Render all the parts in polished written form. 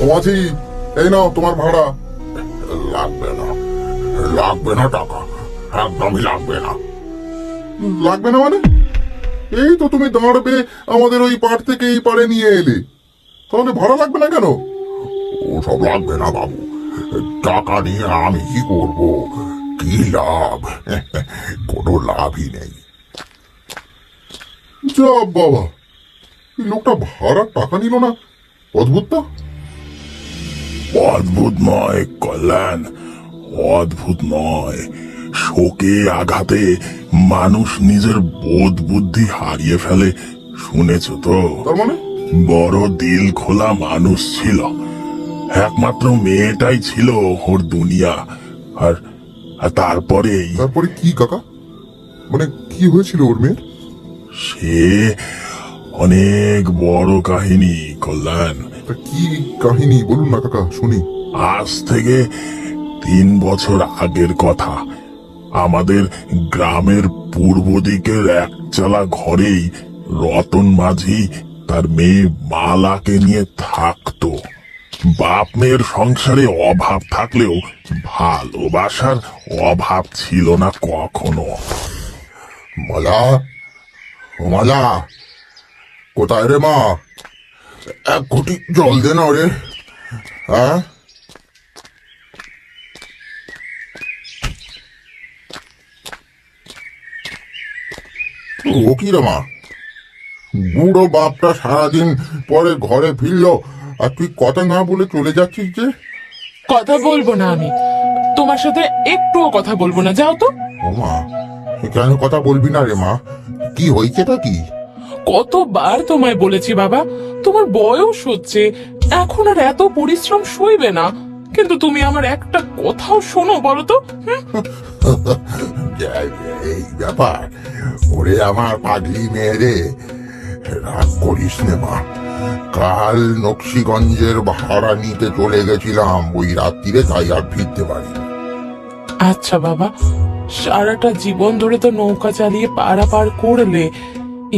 মাঝি, এই নাও তোমার ভাড়া। লাগবে না, লাগবে না টাকা, একদমই লাগবে না। লাগবে না মানে? এই তো তুমি দাঁড়বে আমাদের ওই পাড় থেকে এই পাড়ে নিয়ে এলে, তাহলে ভাড়া লাগবে না কেন? ওসব লাগবে না বাবু, টাকা নিয়ে আমি কি করব? কি লাভ? কোনো লাভই নেই। যা বাবা, এই লোকটা ভাড়ার টাকা নিল না, অদ্ভুত তো। অদ্ভুত নয় কল্যাণ, অদ্ভুত নয়। শোকে আঘাতে মানুষ নিজের বোধ বুদ্ধি হারিয়ে ফেলে, শুনেছ তো? তার মানে? বড় দিল খোলা মানুষ ছিল, একমাত্র মেয়েটাই ছিল ওর দুনিয়া। আর আর তারপরেই তারপরে কি কাকা? মানে কি হয়েছিল ওর মেয়ের? সে অনেক বড় কাহিনী কল্যাণ। তা কি কাহিনী বলুন না কাকা, শুনি। আজ থেকে 3 বছর আগের কথা। আমাদের গ্রামের পূর্ব দিকের একচালা ঘরেই রতন মাঝি তার মেয়ে মালাকে নিয়ে থাকতো। বাপ মেয়ের সংসারে অভাব থাকলেও ভালোবাসার অভাব ছিল না কখনো। মালা, ও মালা, কোথায় রে মা? এক ঘটি জল দে না রে। হ্যাঁ, ও কি রে মা? বুড়ো বাপটা সারাদিন পরে ঘরে ফিরলো, আর তুই কথা না বলে চলে যাচ্ছিস যে? কথা বলবো না আমি, তোমার সাথে একটুও কথা বলবো না, যাও তো। ও মা, কেন কথা বলবি না রে মা? কি হয়েছেটা কি? কতবার তোমায় বলেছি বাবা, তোমার বয়স হচ্ছে, এখন আর এত পরিশ্রম সইবে না, কিন্তু তুমি আমার একটা কথাও শোনো বলো তো। এই ব্যাপার? ওরে আমার পাগলি মেয়ে রে, রাগ করিস নে মা। কাল নকশিগঞ্জের ভাড়া নিতে চলে গেছিলাম ওই রাত্রিরে, তাই আর ফিরতে পারি। আচ্ছা বাবা, সারাটা জীবন ধরে তো নৌকা চালিয়ে পারাপার করলে,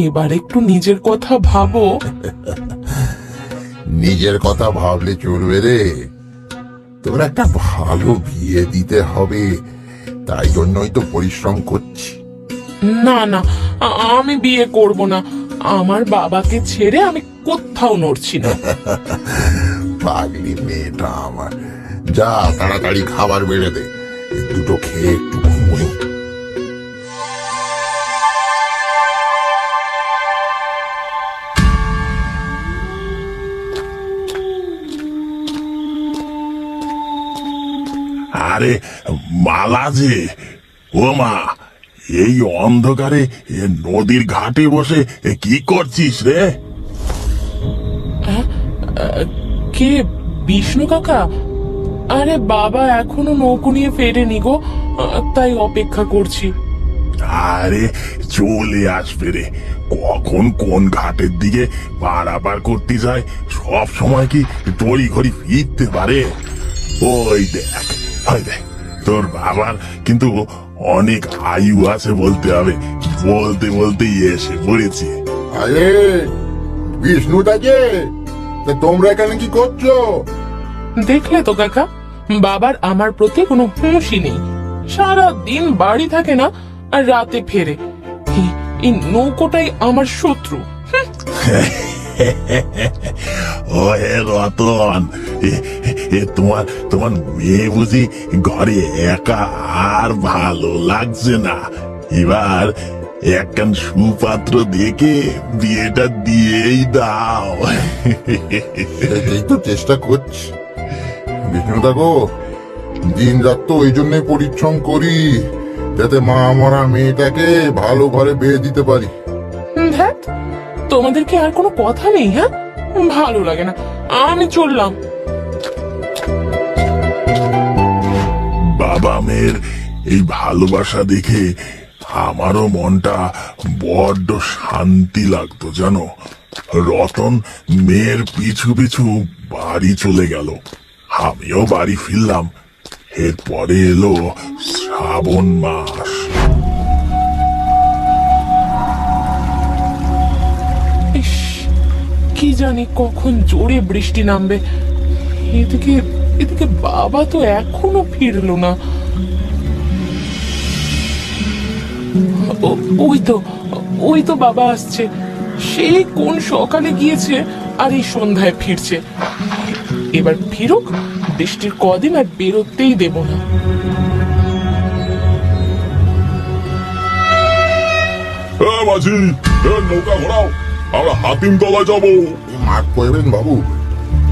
এবার একটু নিজের কথা ভাবো। নিজের কথা ভাবলে চলবে রে? তোর একটা ভালো বিয়ে দিতে হবে, তাই জন্যই তো পরিশ্রম করছি। না না, আমি বিয়ে করব না, আমার বাবাকে ছেড়ে আমি কোথাও নড়ছি না। পাগলি মেয়েটা আমার। যা তাড়াতাড়ি খাবার বেড়ে দে, দুটো খেয়ে একটু ঘুমোই। আরে মালা যে, ও মা, এই অন্ধকারে নদীর ঘাটে বসে কি করছিস রে? কে? বিষ্ণু কাকা? আরে বাবা এখনো নৌকো নিয়ে ফেরেনি গো, তাই অপেক্ষা করছি। আরে চলে আসবে রে, কখন কোন ঘাটের দিকে পারাপার করতে যায়, সব সময় কি তড়ি ঘড়ি ফিরতে পারে? ওই দেখ, ওই দেখ, তোর বাবার কিন্তু অনেক আয়ু আছে বলতে হবে, বলতে বলতেই এসে পড়েছে। আরে বিষ্ণুটা যে, তা তোমরা এখানে কি করছো? দেখলে তো কাকা, বাবার আমার প্রতি কোনো হুঁশই নেই, সারা দিন বাড়ি থাকে না, আর রাতে ফেরে। এই নৌকোটাই আমার শত্রু। ও হে রতন, তোমার তোমার মেয়ে বুঝি ঘরে একা আর ভালো লাগছে না, এবার একখান সুপাত্র দেখে বিয়েটা দিয়েই দাও। এই তো চেষ্টা করছি বিষ্ণুদা গো, দিন রাত তো ওই জন্যই পরিশ্রম করি, যাতে মা মরা মেয়েটাকে ভালো ঘরে বিয়ে দিতে পারি। ধ্যাৎ, তোমাদের কি আর কোনো কথা নেই? হ্যাঁ, ভালো লাগে না, আমি চললাম। বাবা মেয়ের এই ভালোবাসা দেখে আমারও মনটা বড্ড শান্তি লাগতো জানো। রতন মেয়ের পিছু পিছু বাড়ি চলে গেল, আমিও বাড়ি ফিরলাম। এরপরে এলো শ্রাবণ মাস। ইস, কি জানি কখন জোরে বৃষ্টি নামবে, এদিকে এদিকে বাবা তো এখনো ফিরলো না। ওই তো বাবা আসছে। সেই কোন সকালে গিয়েছে আর এই সন্ধ্যায় ফিরছে। এবার ফিরুক, বৃষ্টির কদিন আর বেরোতেই দেব না। মাঝি, নৌকা ঘোরাও, আমরা হাতিম তলায় যাবো। মাঠ করবেন বাবু,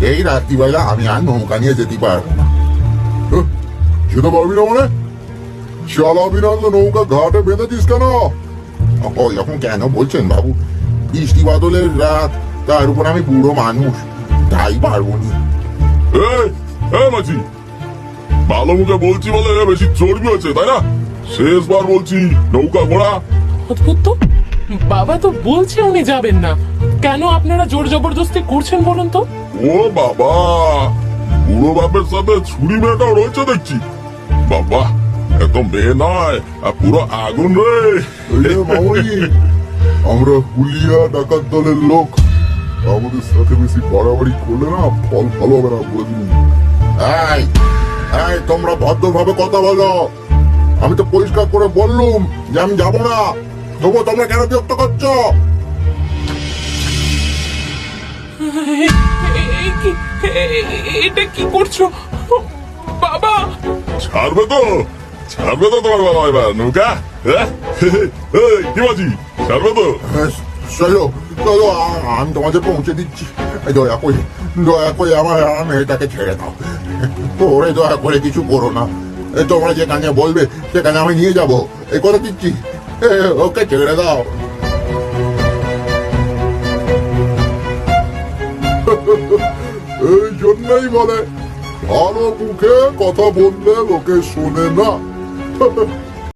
এই রাত্রিবেলা আমি আর নৌকা নিয়ে যেতে পারবো না। যেতে পারবি না মানে? চালাবি না তো নৌকা ঘাটে বেঁধেছিস কেন? এখন কেন বলছেন বাবু? বৃষ্টি বাদলের রাত, তার উপর আমি বুড়ো মানুষ, তাই পারবো না। মাঝি, ভালো মুখে বলছি বলে বেশি চর্বি হচ্ছে, তাই না? শেষবার বলছি, নৌকা ঘোড়া। অদ্ভুত তো, বাবা তো বলছে উনি যাবেন না, কেন আপনারা জোর জবরদস্তি করছেন বলুন তো? ও বাবা, বুড়ো বাপের সাথে ছুরি মেয়েটাও রয়েছে দেখছি। বাবা, এত মেয়ে নয়, পুরো আগুন রে। আমরা হুলিয়া ডাকাত দলের লোক, আমাদের সাথে বেশি বাড়াবাড়ি করলে না ফল ভালো হবে না বলে দিন। তোমরা ভদ্রভাবে কথা বলো। আমি তো পরিষ্কার করে বললুম যে আমি যাবো না, তবুও তোমরা কেন বিরক্ত করছো? এটা কি করছো বাবা? ছাড়বে তো, ছাড়বে তো তোমার বাবা এবার নৌকা? কি বাজি, ছাড়বে তো? চলো চলো, আমি তোমাদের পৌঁছে দিচ্ছি। দয়া করে আমার মেয়েটাকে ছেড়ে দাও। ওরে দয়া করে কিছু করো না। তোমরা যেখানে বলবে সেখানে আমি নিয়ে যাবো, এই করে দিচ্ছি। ওকে ছেড়ে দাও। এই জন্যই বলে ভালো মুখে কথা বললে লোকে শোনে না।